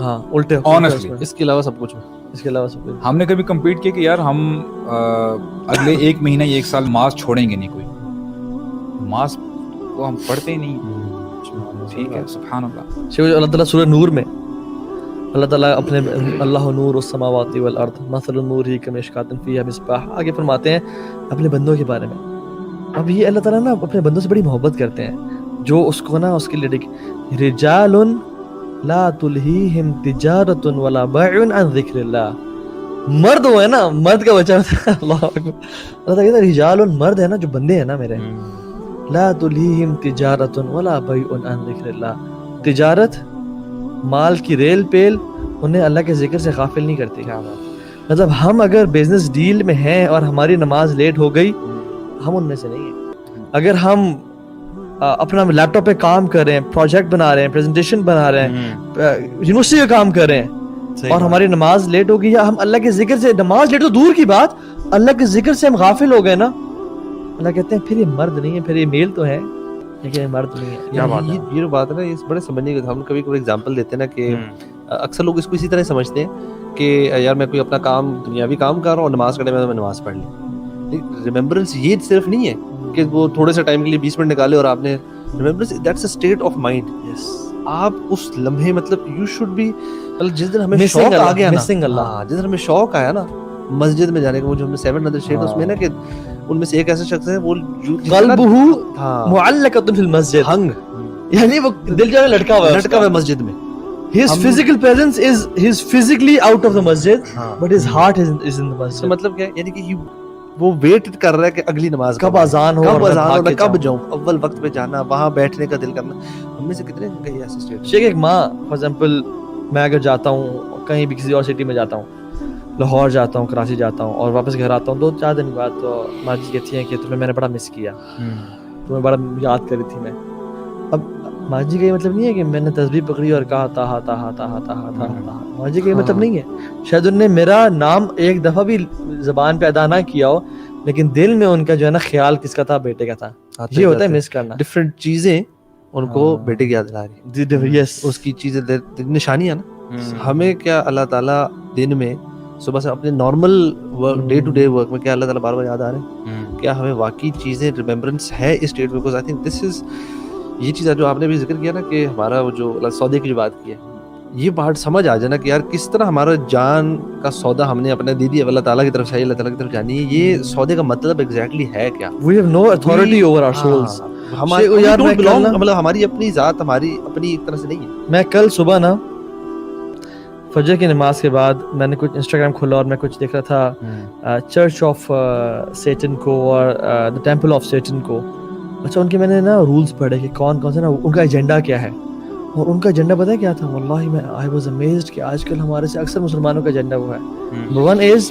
ہاں الٹے Honestly. اس کے علاوہ سب کچھ ہے. اس کے علاوہ سب کچھ. ہم نے کبھی کمپیٹ کیا کہ یار ہم اگلے 1 مہینہ یا 1 سال نماز چھوڑیں گے نہیں, کوئی نماز کو ہم پڑھتے ہی نہیں. ٹھیک ہے, سبحان اللہ. اللہ تعالیٰ سورہ نور میں اللہ تعالیٰ اپنے اللہ نور السماوات والارض مثل نورہ کمشکاۃ فیہا مصباح آگے فرماتے ہیں اپنے بندوں کے بارے میں. اب یہ اللہ تعالیٰ نا اپنے بندوں سے بڑی محبت کرتے ہیں, جو اس کو نا اس کے لیے رجال لا تلہیہم تجارت ولا بیع عن ذکر اللہ. مرد وہ ہے نا, مرد کا بچہ ہوتا ہے. اللہ اکبر. اللہ تعالیٰ کہتا ہے رجال, مرد ہے نا جو بندے ہیں نا میرے, لا تلہیہم تجارت ولا بیع عن ذکر اللہ. تجارت مال کی ریل پیل انہیں اللہ کے ذکر سے غافل نہیں کرتی. مطلب ہم اگر بزنس ڈیل میں ہیں اور ہماری نماز لیٹ ہو گئی, ہم ان میں سے نہیں ہیں. اگر ہم اپنا لیپ ٹاپ پہ کام کر رہے ہیں, پروجیکٹ بنا رہے ہیں, پریزنٹیشن بنا رہے ہیں, یونیورسٹی کا کام کر رہے ہیں اور ہماری نماز لیٹ ہو گئی, یا ہم اللہ کے ذکر سے, نماز لیٹ تو دور کی بات, اللہ کے ذکر سے ہم غافل ہو گئے نا, اللہ کہتے ہیں پھر یہ مرد نہیں ہے, پھر یہ میل تو ہے لیکن یہ مرد نہیں ہے. یہ جو بات ہے نا, یہ بڑے سمجھنے کے, ہم کبھی کبھی ایگزامپل دیتے ہیں نا کہ اکثر لوگ اس کو اسی طرح سمجھتے ہیں کہ یار میں کوئی اپنا کام, دنیاوی کام کر رہا ہوں, نماز کرنے میں نماز پڑھ لی. ریممبرنس یہ صرف نہیں ہے کہ وہ تھوڑے سے ٹائم کے لیے 20 منٹ نکالے اور آپ نے remembrance, that's a state of mind. آپ اس لمحے مطلب یو شوڈ بی, جس دن ہمیں شوق آ گیا نا, جس دن ہمیں شوق آیا نا مسجد میں جانے کا, وہ جو ہم نے 700 شیڈ اس میں نا, کہ ان میں سے ایک ایسا شخص ہے وہ قلبہ معلقۃ فی المسجد, ہنگ, یعنی وہ دل جو ہے لٹکا ہوا ہے مسجد میں. His physical presence is his physically out of the masjid, but his heart is in the masjid. مطلب کیا ہے, یعنی کہ وہ ویٹ کر رہا ہے کہ اگلی نماز کب اذان ہو, کب جاؤں, اول وقت پہ جانا, وہاں بیٹھنے کا دل کرنا. ہم میں سے کتنے گئے ایسے اسٹیٹ. شیخ ایک ماں فار ایگزامپل, میں اگر جاتا ہوں کہیں بھی کسی اور سٹی میں جاتا ہوں, لاہور جاتا ہوں, کراچی جاتا ہوں اور واپس گھر آتا ہوں 2-4 دن بعد, تو ماں جی کہتی ہیں کہ تمہیں میں نے بڑا مس کیا, تمہیں بڑا یاد کری تھی میں. اب ماں جی کا یہ مطلب نہیں ہے کہ میں نے تسبیح پکڑی اور کہا تاہا تاہا تاہا تاہا تاہا. ماں جی کا یہ مطلب نہیں ہے. شاید ان نے میرا نام ایک دفعہ بھی زبان پہ ادا نہ کیا ہو, لیکن دل میں ان کا جو ہے نا خیال کس کا تھا, بیٹے کا تھا. یہ ہوتا ہے مس کرنا. ڈفرینٹ چیزیں ان کو بیٹے کی یاد دلا رہی ہے. اس کی چیزیں نشانیاں نا. ہمیں کیا اللہ تعالیٰ دن میں صبح سے اپنے normal work, day to day work میں کیا اللہ تعالیٰ بار بار یاد آ رہے ہیں, کیا ہمیں واقعی چیزیں ریممبرنس ہے اس ڈیٹ میں. بیکاز آئی تھنک دس از, یہ چیز جو آپ نے بھی ذکر کیا نا کہ ہمارا وہ جو سودے کی جو بات کی ہے, یہ بات سمجھ آ جائے نا کہ یار کس طرح ہمارا جان کا سودا ہم نے اپنے دے دیا, اللہ تعالیٰ کی طرف سے, اللہ تعالیٰ کی طرف جانی ہے. یہ سودے کا مطلب ایگزیکٹلی ہے کیا؟ We have no authority over our souls. مطلب ہماری اپنی ذات ہماری اپنی ایک طرح سے نہیں ہے. میں کل صبح نا فجر کی نماز کے بعد میں نے کچھ انسٹاگرام کھولا اور میں کچھ دیکھ رہا تھا چرچ آف سیٹن کو اور دا ٹیمپل آف سیٹن کو. اچھا ان کے میں نے نا رولز پڑھے کہ کون کون سے نا ان کا ایجنڈا کیا ہے, اور ان کا ایجنڈا پتہ ہے کیا تھا؟ واللہ میں آئی واز امیزڈ کہ آج کل ہمارے سے اکثر مسلمانوں کا ایجنڈا وہ ہے. نمبر 1 از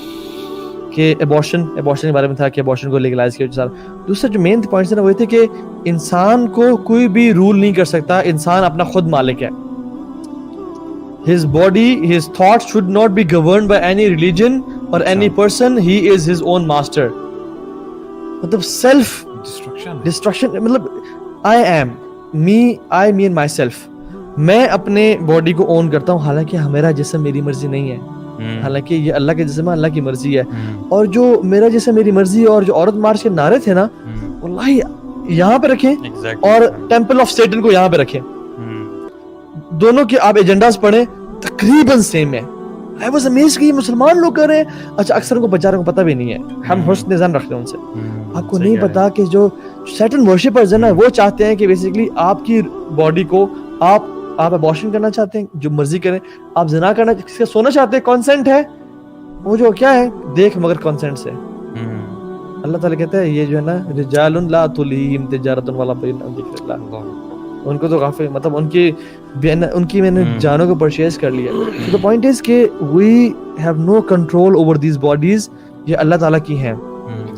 کہ ایبورشن کے بارے میں تھا کہ ایبورشن کو لیگلائز کیا جائے. دوسرا جو مین پوائنٹس نا وہ تھے کہ انسان کو کوئی بھی رول نہیں کر سکتا, انسان اپنا خود مالک ہے. His body, his thoughts should not be governed by any religion or any person. He is his own master. مطلب self destruction مطلب I am me and myself. میں اپنے باڈی کو اون کرتا ہوں, حالانکہ میرا جسم میری مرضی نہیں ہے, حالانکہ یہ اللہ کے جسم ہے, اللہ کی مرضی ہے. اور جو میرا جسم میری مرضی اور جو عورت مارچ کے نعرے تھے نا, واللہ یہاں پہ رکھیں اور ٹیمپل آف سیٹن کو یہاں پہ رکھیں, دونوں کے آپ ایجنڈاز پڑھیں تقریباً سیم ہے. I was amazed کہ یہ مسلمان لوگ کر رہے ہیں. اچھا اکثر کو بیچاروں کو پتہ بھی نہیں ہے, ہم حسن ظن رکھتے ہیں ان سے. آپ کو نہیں پتا کہ جو سیٹن ورشپرز ہیں نا, وہ چاہتے ہیں کہ بیسیکلی آپ کی باڈی کو آپ ابارشن کرنا چاہتے ہیں, جو مرضی کریں. آپ زنا کرنا, کسی کا سونا چاہتے ہیں, کانسنٹ ہے, وہ جو کیا ہے دیکھ مگر کانسنٹ سے. اللہ تعالیٰ کہتا ہے یہ جو ہے نا رجال لا تلہیہم تجارۃ ولا بیع عن ذکر اللہ, ان کو تو غافل, مطلب ان کی میں نے جانوں کو پرچیز کر لیا. the point is کہ we have no control over these bodies. یہ اللہ تعالیٰ کی ہیں,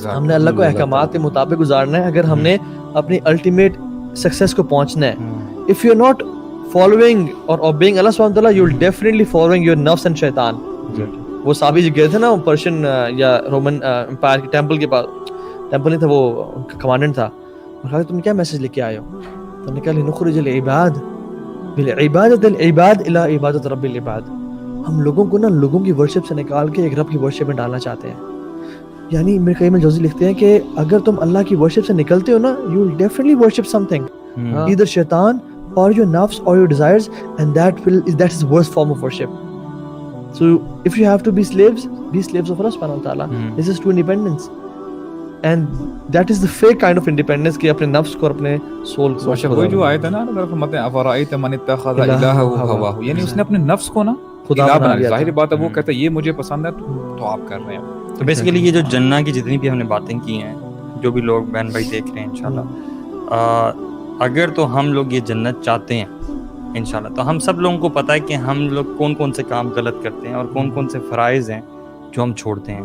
ہم نے اللہ کو احکامات کے مطابق گزارنا ہے اگر ہم نے اپنی الٹیمیٹ سکسیس کو پہنچنا ہے. if you are not following or obeying Allah subhanahu wa ta'ala, you will definitely following your nafs and shaitan. وہ صحابی جو گئے تھے نا پرشین یا رومن امپائر کے ٹیمپل کے پاس, ٹیمپل نہیں تھا, وہ کمانڈنٹ تھا, اور کہا تم کیا میسج لے کے آئے ہو؟ تو نے کہا لنخرج العباد بالعبادت العباد الی عبادت رب العباد. ہم لوگوں کو نا لوگوں کی ورشپ سے نکال کے ایک رب کی ورشپ میں ڈالنا چاہتے ہیں. یعنی میرے قیم الجوزی لکھتے ہیں کہ اگر تم اللہ کی ورشپ سے نکلتے ہو نا, you will definitely worship something, either shaitan or your nafs or your desires, and that is worst form of worship. So if you have to be slaves of Allah subhanahu wa ta'ala. This is true independence, and that is the fake kind of independence کہ اپنے نفس کو اور اپنے civil کو. وہی جو آیت ہے نا, اگر فرماتے ہیں افرائیت من اتخذ الہہ ہواہ, یعنی اس نے اپنے نفس کو نا خدا بنا لیا. ظاہر بات ہے وہ کہتا ہے یہ مجھے پسند ہے تو آپ کر رہے ہیں. تو بیسیکلی یہ جو جنہ کی جتنی بھی ہم نے باتیں کی ہیں, جو بھی لوگ بہن بھائی دیکھ رہے ہیں انشاءاللہ, اگر تو ہم لوگ یہ جنت چاہتے ہیں انشاءاللہ, تو ہم سب لوگوں کو پتہ ہے کہ ہم لوگ کون کون سے کام غلط کرتے ہیں اور کون کون سے فرائض ہیں جو ہم چھوڑتے ہیں.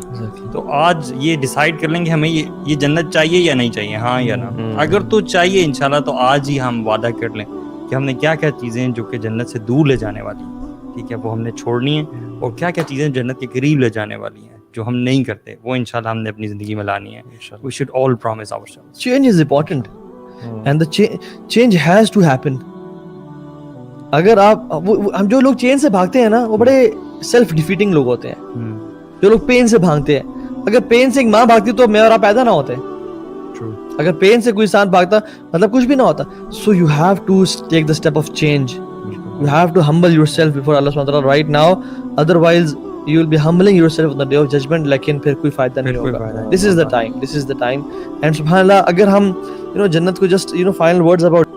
تو آج یہ ڈیسائیڈ کر لیں گے ہمیں یہ جنت چاہیے یا نہیں چاہیے, ہاں یا نہ. اگر تو چاہیے انشاءاللہ تو آج ہی ہم وعدہ کر لیں کہ ہم نے کیا کیا چیزیں جو کہ جنت سے دور لے جانے والی ہیں, ٹھیک ہے, وہ ہم نے چھوڑنی ہیں, اور کیا کیا چیزیں جنت کے قریب لے جانے والی ہیں جو ہم نہیں کرتے, وہ انشاءاللہ ہم نے اپنی زندگی میں لانی ہے. We should all promise ourselves. Change is important, and the change has to happen. اگر آپ ہم جو لوگ چین سے بھاگتے ہیں نا, وہ بڑے سیلف ڈیفیٹنگ لوگ ہوتے ہیں. جو لوگ پین سے بھاگتے ہیں, اگر پین سے ایک ماں بھاگتی تو میں اور آپ پیدا نہ ہوتے. اگر پین سے کوئی انسان بھاگتا مطلب کچھ بھی نہ ہوتا. So you have to take the step of change. You have to humble yourself before Allah subhanahu wa ta'ala right now, otherwise you will be humbling yourself on the day of judgment, لیکن پھر کوئی فائدہ نہیں ہوگا. This is the time, and subhanallah, اگر ہم جنت کو just final words about